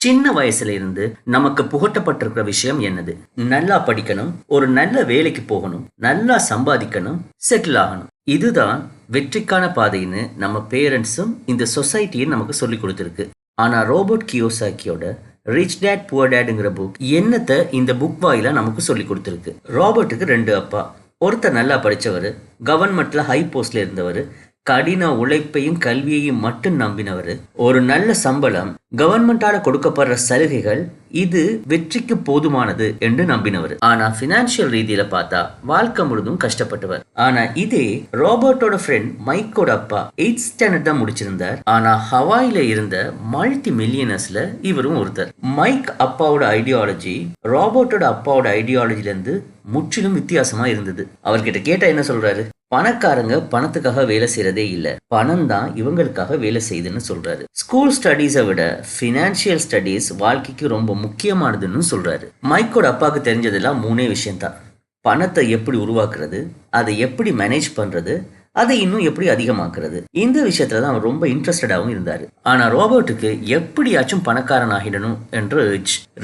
சின்ன வயசுல இருந்து நமக்கு புகட்டப்பட்டிருக்கிற விஷயம் என்னது? நல்லா படிக்கணும், ஒரு நல்ல வேலைக்கு போகணும், நல்லா சம்பாதிக்கணும், செட்டில் ஆகணும். இதுதான் வெற்றிக்கான பாதைன்னு நம்ம பேரண்ட்ஸும் இந்த சொசைட்டியும் நமக்கு சொல்லி கொடுத்துருக்கு. ஆனா ரோபர்ட் கியோசாக்கியோட ரிச் டேட் புவர் டேட்ங்கிற புக் என்னத்தை இந்த புக் வாயிலா நமக்கு சொல்லி கொடுத்துருக்கு. ராபர்ட்டுக்கு 2 அப்பா. ஒருத்தர் நல்லா படிச்சவர், கவர்மெண்ட்ல ஹை போஸ்ட்ல இருந்தவர், கடின உழைப்பையும் கல்வியையும் மட்டும் நம்பினவர், ஒரு நல்ல சம்பளம், கவர்மெண்டால கொடுக்கப்படுற சலுகைகள், இது வெற்றிக்கு போதுமானது என்று நம்பினவர். ஆனா பினான்சியல் ரீதியில பார்த்தா வாழ்க்கை முழுதும் கஷ்டப்பட்டவர். ஆனா இதே ராபர்ட்டோட ஃப்ரெண்ட் மைக்கோட அப்பா 8th ஸ்டாண்டர்ட் தான் முடிச்சிருந்தார். ஆனா ஹவாயில இருந்த மல்டி மில்லியனர்ஸ்ல இவரும் ஒருத்தர். மைக் அப்பாவோட ஐடியாலஜி ராபர்ட்டோட அப்பாவோட ஐடியாலஜில இருந்து முற்றிலும் வித்தியாசமா இருந்தது. அவர்கிட்ட கேட்டா என்ன சொல்றாரு? பணக்காரங்க பணத்துக்காக வேலை செய்யறதே இல்ல, பணம் தான் இவங்களுக்காக வேலை செய்யுதுன்னு சொல்றாரு. ஸ்கூல் ஸ்டடீஸை விட பினான்சியல் ஸ்டடீஸ் வாழ்க்கைக்கு ரொம்ப முக்கியமானதுன்னு சொல்றாரு. மைக்கோட அப்பாவுக்கு தெரிஞ்சதெல்லாம் 3 விஷயம் தான். பணத்தை எப்படி உருவாக்குறது, அதை எப்படி மேனேஜ் பண்றது, அதை இன்னும் எப்படி அதிகமாக்குறது. இந்த விஷயத்துல தான் அவர் ரொம்ப இன்ட்ரெஸ்டடாகவும் இருந்தாரு. ஆனா ராபர்ட்டுக்கு எப்படியாச்சும் பணக்காரன் ஆகிடணும் என்று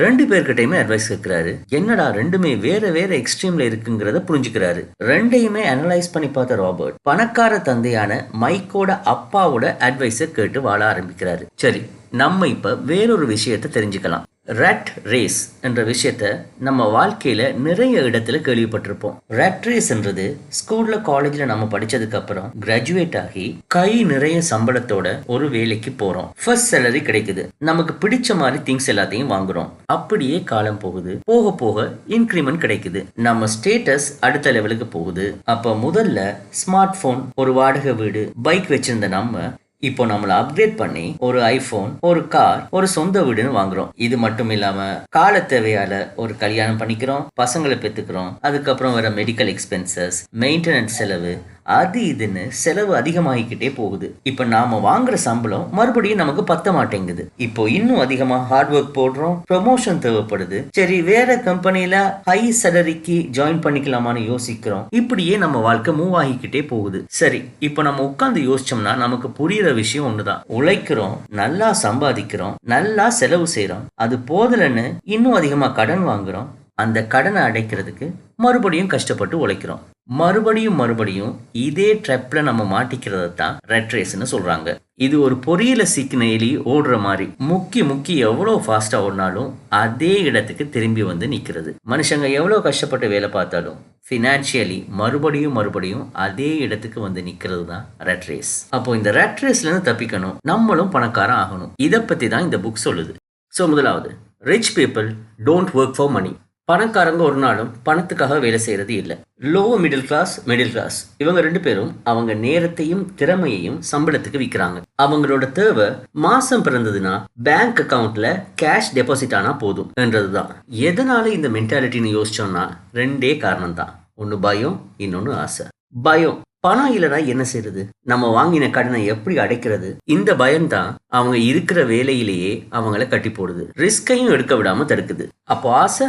2 பேர்கிட்டயுமே அட்வைஸ் கேட்கிறாரு. என்னடா ரெண்டுமே வேற வேற எக்ஸ்ட்ரீம்ல இருக்குங்கிறத புரிஞ்சுக்கிறாரு. ரெண்டையுமே அனலைஸ் பண்ணி பார்த்த ராபர்ட் பணக்கார தந்தையான மைக்கோட அப்பாவோட அட்வைஸை கேட்டு வாழ ஆரம்பிக்கிறாரு. சரி, நம்ம இப்ப வேறொரு விஷயத்தை தெரிஞ்சுக்கலாம். ரேட் ரேஸ் என்ற விஷயத்த நம்ம வாழ்க்கையில நிறைய இடத்துல கேள்விப்பட்டிருப்போம். ரேட் ரேஸ்ன்றது ஸ்கூல்ல காலேஜ்ல நம்ம படிச்சதுக்கு அப்புறம் கிராஜுவேட் ஆகி கை நிறைய சம்பளத்தோட ஒரு வேலைக்கு போறோம். ஃபர்ஸ்ட் சேலரி கிடைக்குது, நமக்கு பிடிச்ச மாதிரி திங்ஸ் எல்லாத்தையும் வாங்குறோம். அப்படியே காலம் போகுது, போக போக இன்கிரிமெண்ட் கிடைக்குது, நம்ம ஸ்டேட்டஸ் அடுத்த லெவலுக்கு போகுது. அப்ப முதல்ல ஸ்மார்ட் போன், ஒரு வாடகை வீடு, பைக் வச்சிருந்த நம்ம இப்போ நம்மள அப்கிரேட் பண்ணி ஒரு ஐபோன், ஒரு கார், ஒரு சொந்த வீடுன்னு வாங்குறோம். இது மட்டும் இல்லாம கால தேவையால ஒரு கல்யாணம் பண்ணிக்கிறோம், பசங்களை பெத்துக்கிறோம், அதுக்கப்புறம் வர மெடிக்கல் எக்ஸ்பென்சஸ், மெயின்டெனன்ஸ் செலவு, அது இதுன்னு செலவு அதிகமாகிக்கிட்டே போகுது. இப்ப நாம வாங்குற சம்பளம் மறுபடியும் நமக்கு பத்த மாட்டேங்குது. இப்போ இன்னும் அதிகமா ஹார்ட் ஒர்க் போடுறோம், ப்ரொமோஷன் தேவைப்படுது, சரி வேற கம்பெனில ஹை சேலரிக்கு ஜாயின் பண்ணிக்கலாமான்னு யோசிக்கிறோம். இப்படியே நம்ம வாழ்க்கை மூவ் ஆகிக்கிட்டே போகுது. சரி, இப்போ நம்ம உட்கார்ந்து யோசிச்சோம்னா நமக்கு புரியுற விஷயம் ஒண்ணுதான். உழைக்கிறோம், நல்லா சம்பாதிக்கிறோம், நல்லா செலவு செய்யறோம், அது போதலன்னு இன்னும் அதிகமா கடன் வாங்குறோம். அந்த கடனை அடைக்கிறதுக்கு மறுபடியும் கஷ்டப்பட்டு உழைக்கிறோம். மறுபடியும் இதே ட்ரெப்ல நம்ம மாட்டிக்கிறத தான் ரெட் ரேஸ்னு சொல்றாங்க. இது ஒரு பொரியல சிக்கின எலி ஓடுற மாதிரி முக்கி எவ்வளவு ஃபாஸ்டா ஓடினாலும் அதே இடத்துக்கு திரும்பி வந்து நிக்கிறது. மனுஷங்க எவ்வளவு கஷ்டப்பட்டு வேலை பார்த்தாலும் பினான்சியலி மறுபடியும் அதே இடத்துக்கு வந்து நிக்கிறது தான் ரெட் ரேஸ். அப்போ இந்த ரெட் ரேஸ்ல இருந்து தப்பிக்கணும், நம்மளும் பணக்காரன் ஆகணும். இதை பத்தி தான் இந்த புக் சொல்லுது. ஸோ முதலாவது, rich people don't work for money. பணக்காரங்க ஒரு நாளும் பணத்துக்காக வேலை செய்யறது இல்லை. லோ மிடில் கிளாஸ் இவங்க 2 பேரும் அவங்க நேரத்தையும் திறமையையும் சம்பளத்துக்கு விற்கிறாங்க. அவங்களோட தேவை மாசம் பிறந்ததுன்னா பேங்க் அக்கவுண்ட்ல கேஷ் டெபாசிட் ஆனா போதும் என்றதுதான். எதனால இந்த மென்டாலிட்டின்னு யோசிச்சோம்னா 2 காரணம் தான். ஒன்னு பயம், இன்னொன்னு ஆசை. பயம், பணம் இல்லைனா என்ன செய்யறது, நம்ம வாங்கின கடனை எப்படி அடைக்கிறது, இந்த பயம் தான் அவங்க இருக்கிற வேலையிலேயே அவங்கள கட்டி போடுது, ரிஸ்கையும் எடுக்க விடாம தடுக்குது. அப்போ ஆசை,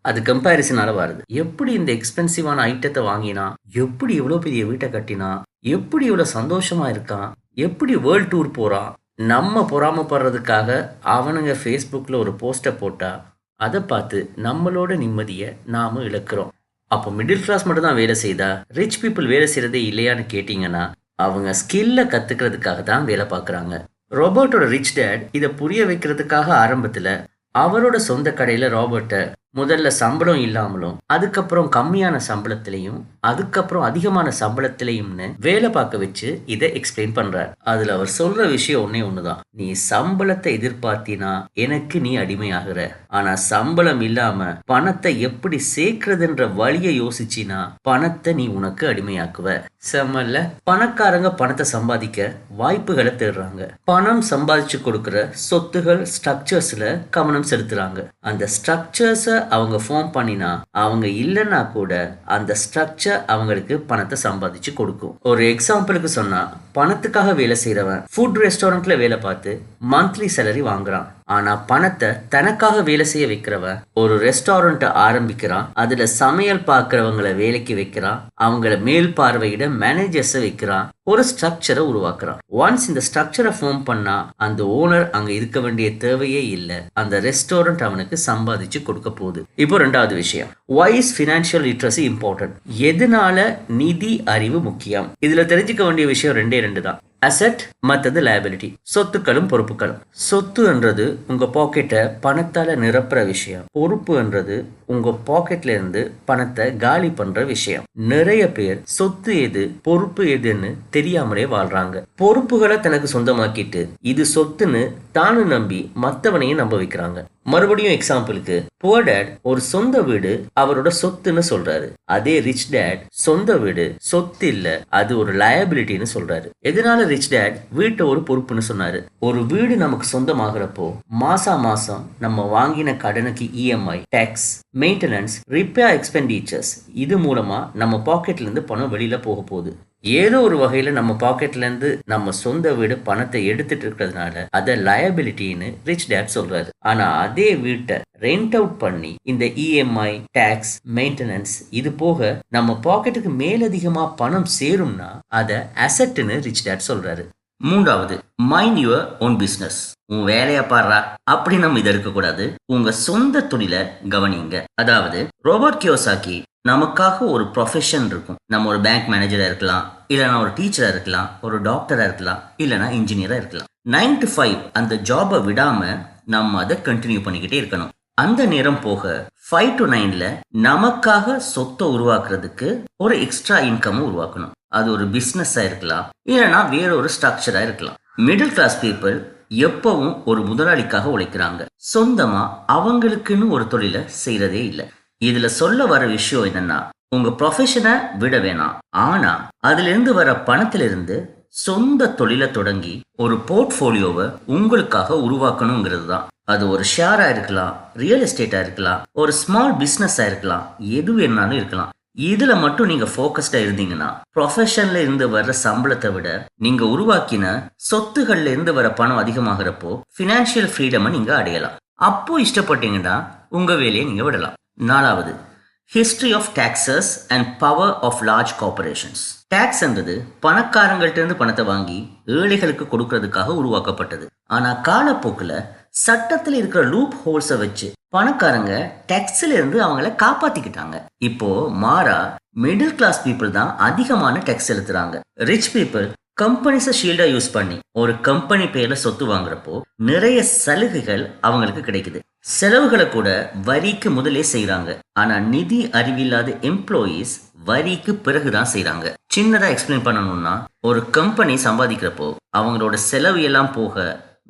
அது கம்பேரிசனால வருது. எப்படி இந்த எக்ஸ்பென்சிவான ஐட்டத்தை வாங்கினா, எப்படி இவ்வளவு பெரிய வீட்டை கட்டினா, எப்படி இவ்வளவு சந்தோஷமா இருக்கான், எப்படி வேர்ல்ட் டூர் போறான், நம்ம பொறாமப்படுறதுக்காக அவனுங்க ஃபேஸ்புக்ல ஒரு போஸ்டை போட்டா அதை பார்த்து நம்மளோட நிம்மதியை நாம இழக்கிறோம். அப்போ மிடில் கிளாஸ் மட்டும் தான் வேலை செய்தா, ரிச் பீப்புள் வேலை செய்யறதே இல்லையான்னு கேட்டீங்கன்னா அவங்க ஸ்கில்ல கத்துக்கிறதுக்காக தான் வேலை பார்க்குறாங்க. ராபர்ட்டோட ரிச் டேட் இதை புரிய வைக்கிறதுக்காக ஆரம்பத்துல அவரோட சொந்த கடையில ராபர்ட்டை முதல்ல சம்பளம் இல்லாமலும், அதுக்கப்புறம் கம்மியான சம்பளத்திலையும், அதுக்கப்புறம் அதிகமான சம்பளத்திலையும்னு வேலை பார்க்க வச்சு இதை எக்ஸ்பிளைன் பண்றார். அதுல அவர் சொல்ற விஷயம் ஒண்ணுதான். நீ சம்பளத்தை எதிர்பார்த்தினா எனக்கு நீ அடிமையாகிற, ஆனா சம்பளம் இல்லாம பணத்தை எப்படி சேர்க்கிறதுன்ற வழியை யோசிச்சினா பணத்தை நீ உனக்கு அடிமையாக்குவ. செம்மல்ல. பணக்காரங்க பணத்தை சம்பாதிக்க வாய்ப்புகளை தேடுறாங்க. பணம் சம்பாதிச்சு கொடுக்கிற சொத்துகள் ஸ்ட்ரக்சர்ஸ்ல கவனம் செலுத்துறாங்க. அந்த ஸ்ட்ரக்சர்ஸ அவங்க ஃபார்ம் பண்ணினா அவங்க இல்லைன்னா கூட அந்த ஸ்ட்ரக்சர் அவங்களுக்கு பணத்தை சம்பாதிச்சு கொடுக்கும். ஒரு எக்ஸாம்பிளுக்கு சொன்னா, பணத்துக்காக வேலை செய்யறவன் ஃபுட் ரெஸ்டாரண்ட்ல வேலை பார்த்து மந்த்லி சேலரி வாங்குறான். ஆனா பணத்தை தனக்காக வேலை செய்ய வைக்கிறவன் ஒரு ரெஸ்டாரண்ட் ஆரம்பிக்கிறான், அதுல சமையல் பார்க்கிறவங்களை வேலைக்கு வைக்கிறான், அவங்கள மேல் பார்வையிட மேனேஜர்ஸை வைக்கிறான், ஒரு ஸ்ட்ரக்சரை உருவாக்குறான். ஒன்ஸ் இந்த ஸ்ட்ரக்சரை ஃபார்ம் பண்ணா அந்த ஓனர் அங்க இருக்க வேண்டிய தேவையே இல்லை. அந்த ரெஸ்டாரண்ட் அவனுக்கு சம்பாதிச்சு கொடுக்க போகுது. இப்போ ரெண்டாவது விஷயம், why is financial literacy important? எதனால நிதி அறிவு முக்கியம்? இதுல தெரிஞ்சுக்க வேண்டிய விஷயம் ரெண்டு தான். அசெட் மற்றது லைபிலிட்டி, சொத்துக்களும் பொறுப்புகளும். சொத்துன்றது உங்க பாக்கெட்டை பணத்தால நிரப்புற விஷயம். பொறுப்புன்றது உங்க பாக்கெட்ல இருந்து பணத்தை காலி பண்ற விஷயம். நிறைய பேர் சொத்து எது பொறுப்பு எதுன்னு தெரியாமலே வாழ்றாங்க. பொறுப்புகளை தனக்கு சொந்தமாக்கிட்டு இது சொத்துன்னு தானு நம்பி மத்தவனையும் நம்ப வைக்கிறாங்க. மறுபடியும் எக்ஸாம்பிளுக்கு, புவர் டேட் ஒரு சொந்த வீடு அவரோட சொத்துன்னு சொல்றாரு. அதே ரிச் டேட் சொந்த வீடு சொத்து இல்ல, அது ஒரு லயபிலிட்டின்னு சொல்றாரு. எதனால ரிச் டேட் வீட்டை ஒரு பொறுப்புன்னு சொன்னாரு? ஒரு வீடு நமக்கு சொந்தமாகறப்போ மாசம் நம்ம வாங்கின கடனுக்கு EMI, tax, maintenance, repair expenditures, இது மூலமா நம்ம பாக்கெட்ல இருந்து பணம் வெளியில போக போகுது. ஏதோ ஒரு வகையில நம்ம பாக்கெட்ல இருந்து நம்ம சொந்த வீடு பணத்தை எடுத்துட்டு இருக்கிறதுனால அதை லயபிலிட்டின்னு ரிச் டேட் சொல்றாரு. ஆனா அதே வீட்டை ரெண்ட் அவுட் பண்ணி இந்த இஎம்ஐ, டாக்ஸ், மெயின்டெனன்ஸ் இது போக நம்ம பாக்கெட்டுக்கு மேலதிகமா பணம் சேரும்னா அதை அசெட்னு ரிச் டேட் சொல்றாரு. மூன்றாவது, மைண்ட் யுவர் ஓன் பிசினஸ். உன் வேலையா பாடுறா அப்படி நம்ம இதை இருக்கக்கூடாது. உங்க சொந்த தொழிலை கவனிங்க. அதாவது ரோபர்ட் கியோசாக்கி நமக்காக ஒரு ப்ரொஃபஷன் இருக்கும். நம்ம ஒரு பேங்க் மேனேஜரா இருக்கலாம், இல்லைனா ஒரு டீச்சரா இருக்கலாம், ஒரு டாக்டரா இருக்கலாம், இல்லைனா இன்ஜினியரா இருக்கலாம். 9 to 5 அந்த ஜாபை விடாம நம்ம அதை கண்டினியூ பண்ணிக்கிட்டே இருக்கணும். அந்த நேரம் போக 5 to 9ல நமக்காக சொத்தை உருவாக்குறதுக்கு ஒரு எக்ஸ்ட்ரா இன்கம் உருவாக்கணும். அது ஒரு பிசினஸா இருக்கலாம், இல்லைனா வேற ஒரு ஸ்ட்ரக்சரா இருக்கலாம். மிடில் கிளாஸ் பீப்புள் எப்பவும் ஒரு முதலாளிக்காக உழைக்கிறாங்க. சொந்தமா அவங்களுக்குன்னு ஒரு தொழிலை செய்யறதே இல்லை. இதுல சொல்ல வர விஷயம் என்னன்னா, உங்க ப்ரொஃபஷனை விட வேணாம், ஆனா அதுல இருந்து வர பணத்திலிருந்து சொந்த தொழிலை தொடங்கி ஒரு போர்ட்போலியோவை உங்களுக்காக உருவாக்கணுங்கிறது தான். அது ஒரு ஷேரா இருக்கலாம், ரியல் எஸ்டேட்டா இருக்கலாம், ஒரு ஸ்மால் பிசினஸா இருக்கலாம், எது வேணாலும் இருக்கலாம். இதுல மட்டும் நீங்க போக்கஸ்டா இருந்தீங்கன்னா ப்ரொஃபஷன்ல இருந்து வர்ற சம்பளத்தை விட நீங்க உருவாக்கின சொத்துகள்ல இருந்து வர பணம் அதிகமாகிறப்போ பினான்சியல் ஃப்ரீடமை நீங்க அடையலாம். அப்போ இஷ்டப்பட்டீங்கன்னா உங்க வேலையை நீங்க விடலாம். நாலாவது, history of taxes and power of large corporations. Tax என்றது பணக்காரங்கள்ட்ட இருந்து பணத்தை வாங்கி ஏழைகளுக்கு கொடுக்கறதுக்காக உருவாக்கப்பட்டது. ஆனா காலப்போக்கில் சட்டத்தில் இருக்கிற லூப் ஹோல்ஸை வச்சு பணக்காரங்க டாக்ஸ்ல இருந்து அவங்கள காப்பாத்திக்கிட்டாங்க. இப்போ மாறா மிடில் கிளாஸ் பீப்புள் தான் அதிகமான டாக்ஸ் செலுத்துறாங்க. ரிச் பீப்புள் கம்பெனிஸை ஷீல்டா யூஸ் பண்ணி ஒரு கம்பெனி பேர்ல சொத்து வாங்குறப்போ நிறைய சலுகைகள் அவங்களுக்கு கிடைக்குது. செலவுகளை கூட வரிக்கு முதலே செய்யறாங்க. ஆனா நிதி அறிவில்லாத எம்ப்ளாயீஸ் வரிக்கு பிறகுதான் செய்யறாங்க. சின்னதா எக்ஸ்பிளைன் பண்ணணும்னா, ஒரு கம்பெனி சம்பாதிக்கிறப்போ அவங்களோட செலவு எல்லாம் போக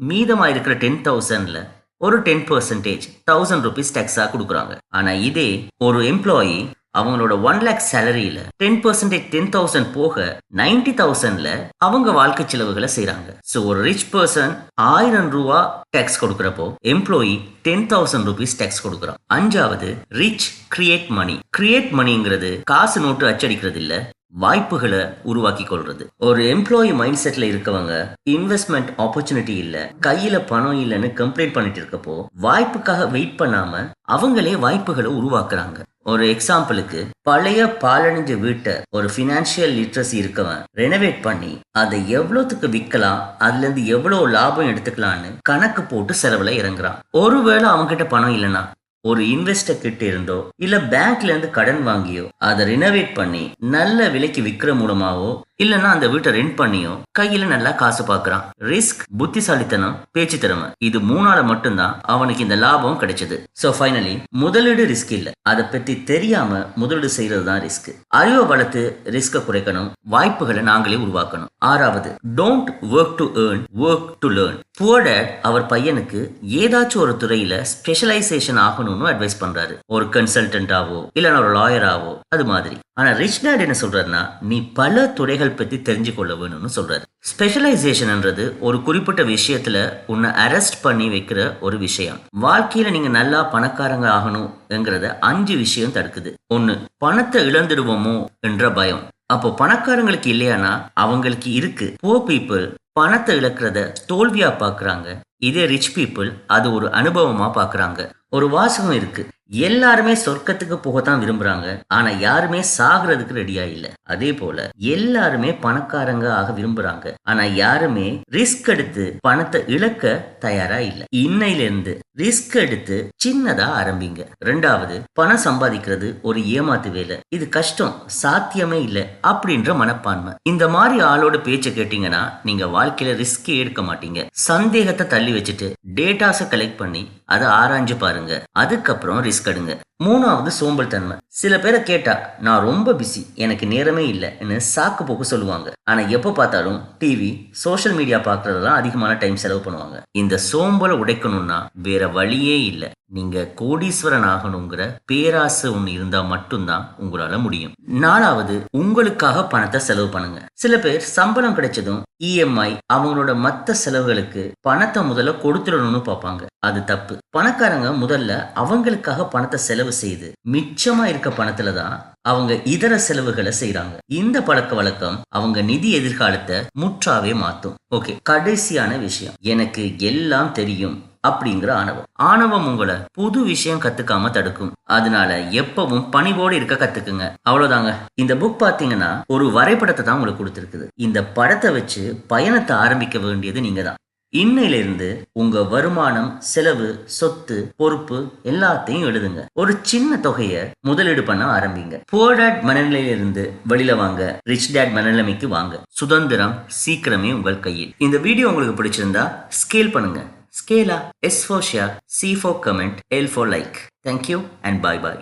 மீதமா இருக்கிற 10,000ல ஒரு 10% 1000 rupees டாக்ஸா கொடுக்குறாங்க. ஆனா இதே ஒரு எம்ப்ளாயி அவங்களோட 1 lakh சேலரியில 10% 10,000 போக 90,000ல அவங்க வாழ்க்கை செலவுகளை செய்யறாங்க. சோ ஒரு ரிச் பர்சன் 1000 ரூபா டாக்ஸ் கொடுக்கறப்போ எம்ப்ளாயி 10,000 rupees டாக்ஸ் கொடுக்குறான். அஞ்சாவது, ரிச் கிரியேட் மணி. கிரியேட் மணிங்கிறது காசு நோட்டு அச்சடிக்கிறது இல்ல, வாய்ப்புகளை உருவாக்கி கொள்றது. ஒரு எம்ப்ளாயி மைண்ட் செட்ல இருக்கவங்க இன்வெஸ்ட்மெண்ட் ஆப்பர்ச்சுனிட்டி இல்ல, கையில பணம் இல்லைன்னு கம்ப்ளைண்ட் பண்ணிட்டு இருக்கப்போ வாய்ப்புக்காக வெயிட் பண்ணாம அவங்களே வாய்ப்புகளை உருவாக்குறாங்க. ஒரு எக்ஸாம்பிளுக்கு, பழைய பாலடைஞ்ச வீட்டை ஒரு பினான்சியல் லிட்ரஸி இருக்கவன் ரெனோவேட் பண்ணி அதை எவ்வளவுக்கு விற்கலாம், அதுல இருந்து எவ்வளவு லாபம் எடுத்துக்கலாம்னு கணக்கு போட்டு செலவுல இறங்குறான். ஒருவேளை அவன்கிட்ட பணம் இல்லைன்னா ஒரு இன்வெஸ்டர் கிட்ட இருந்தோ இல்ல பேங்க்ல இருந்து கடன் வாங்கியோ அதை ரினோவேட் பண்ணி நல்ல விலைக்கு விற்கிற மூலமாவோ இல்லைன்னா அந்த வீட்டை ரெண்ட் பண்ணியோ கையில நல்லா காசு பாக்குறான். ரிஸ்க், புத்திசாலித்தனம், பேச்சு திறமை, இது மூணால மட்டும்தான் அவனுக்கு இந்த லாபம் கிடைச்சது. சோ ஃபைனலி, முதலீடு ரிஸ்க் இல்ல, அதை பத்தி தெரியாம முதலீடு செய்யறது தான் ரிஸ்க். அறிவை வளர்த்து ரிஸ்க குறைக்கணும், வாய்ப்புகளை நாங்களே உருவாக்கணும். ஆறாவது, don't work to earn, work to learn. Poor dad அவர் பையனுக்கு ஏதாச்சும் ஒரு துறையில ஸ்பெஷலைசேஷன் ஆகணும்னு அட்வைஸ் பண்றாரு. ஒரு கன்சல்டன்டாவோ இல்லைன்னா ஒரு லாயராவோ அது மாதிரி. ஆனா ரிச் டேட் என்ன சொல்றாருன்னா, நீ பல துறைகள் பத்தி தெரிஞ்சு கொள்ள வேணும்னு சொல்றாரு. ஸ்பெஷலைசேஷன்ன்றது ஒரு குறிப்பிட்ட விஷயத்துல உன்னை அரெஸ்ட் பண்ணி வைக்கிற ஒரு விஷயம். வாழ்க்கையில நீங்க நல்லா பணக்காரங்க ஆகணும்ங்கிறத 5 விஷயம் தடுக்குது. 1, பணத்தை இழந்துடுவோமோ என்ற பயம். அப்போ பணக்காரங்களுக்கு இல்லையானா அவங்களுக்கு இருக்கு. புவர் பீப்புள் பணத்தை இழக்கிறத தோல்வியா பாக்குறாங்க. இதே ரிச் பீப்புள் அது ஒரு அனுபவமா பாக்குறாங்க. ஒரு வாசகம் இருக்கு, எல்லாருமே சொர்க்கத்துக்கு போகத்தான் விரும்புறாங்க, ஆனா யாருமே சாகுறதுக்கு ரெடியா இல்ல. அதே போல எல்லாருமே பணக்காரங்க ஆக விரும்புறாங்க, ஆனா யாருமே ரிஸ்க் எடுத்து பணத்தை இழக்க தயாரா இல்ல. இன்னையில இருந்து ரிஸ்க் எடுத்து சின்னதா ஆரம்பிங்க. ரெண்டாவது, பணம் சம்பாதிக்கிறது ஒரு ஏமாத்து வேலை, இது கஷ்டம், சாத்தியமே இல்ல அப்படின்ற மனப்பான்மை. இந்த மாதிரி ஆளோட பேச்ச கேட்டீங்கன்னா நீங்க வாழ்க்கையில ரிஸ்கே எடுக்க மாட்டீங்க. சந்தேகத்தை தள்ளி வச்சுட்டு டேட்டாஸை கலெக்ட் பண்ணி அதை ஆராய்ஞ்சு பாருங்க. அதுக்கப்புறம் ரிஸ்க் எடுங்க. மூணாவது, சோம்பல் தன்மை. சில பேரை கேட்டா நான் ரொம்ப பிஸி, எனக்கு நேரமே இல்லைன்னு சாக்கு போக்கு சொல்லுவாங்க. ஆனா எப்ப பார்த்தாலும் டிவி, சோஷியல் மீடியா பார்க்கறதுதான் அதிகமான டைம் செலவு பண்ணுவாங்க. இந்த சோம்பலை உடைக்கணும்னா வேற வழியே இல்லை. நீங்க கோடீஸ்வரன் ஆகணுங்கிற பேராசை ஒண்ணு இருந்தா மட்டும்தான் உங்களால முடியும். நாலாவது, உங்களுக்காக பணத்தை செலவு பண்ணுங்க. சில பேர் சம்பளம் கிடைச்சதும் இஎம்ஐ, அவங்களோட மத்த செலவுகளுக்கு பணத்தை முதல்ல கொடுத்துடணும்னு பார்ப்பாங்க. அது தப்பு. பணக்காரங்க முதல்ல அவங்களுக்காக பணத்தை செலவு செய்து மிச்சமா இருக்க பணத்துல தான் அவங்க இதர செலவுகளை செய்யறாங்க. இந்த பழக்க வழக்கம் அவங்க நிதி எதிர்காலத்தை முற்றாவே மாத்தும். ஓகே, கடைசியான விஷயம், எனக்கு எல்லாம் தெரியும் அப்படிங்கிற ஆணவம் உங்களை புது விஷயம் கத்துக்காம தடுக்கும். அதனால எப்பவும் பணிவோடு இருக்க கத்துக்குங்க. அவ்வளவுதாங்க. இந்த புக் பாத்தீங்கன்னா ஒரு வரைபடத்தை தான் உங்களுக்கு கொடுத்திருக்குது. இந்த படத்தை வச்சு பயணத்தை ஆரம்பிக்க வேண்டியது நீங்க தான். இன்னையிலிருந்து உங்க வருமானம், செலவு, சொத்து, பொறுப்பு எல்லாத்தையும் எழுதுங்க. ஒரு சின்ன தொகையை முதலீடு பண்ண ஆரம்பிங்க. புவர் டாட் மனநிலையிலிருந்து வெளியில வாங்க, ரிச் டாட் மனநிலைமைக்கு வாங்க. சுதந்திரம் சீக்கிரமே உங்கள் கையில். இந்த வீடியோ உங்களுக்கு பிடிச்சிருந்தா ஸ்கேல் பண்ணுங்க. Scala, S for share, C for comment, L for like. Thank you and bye bye.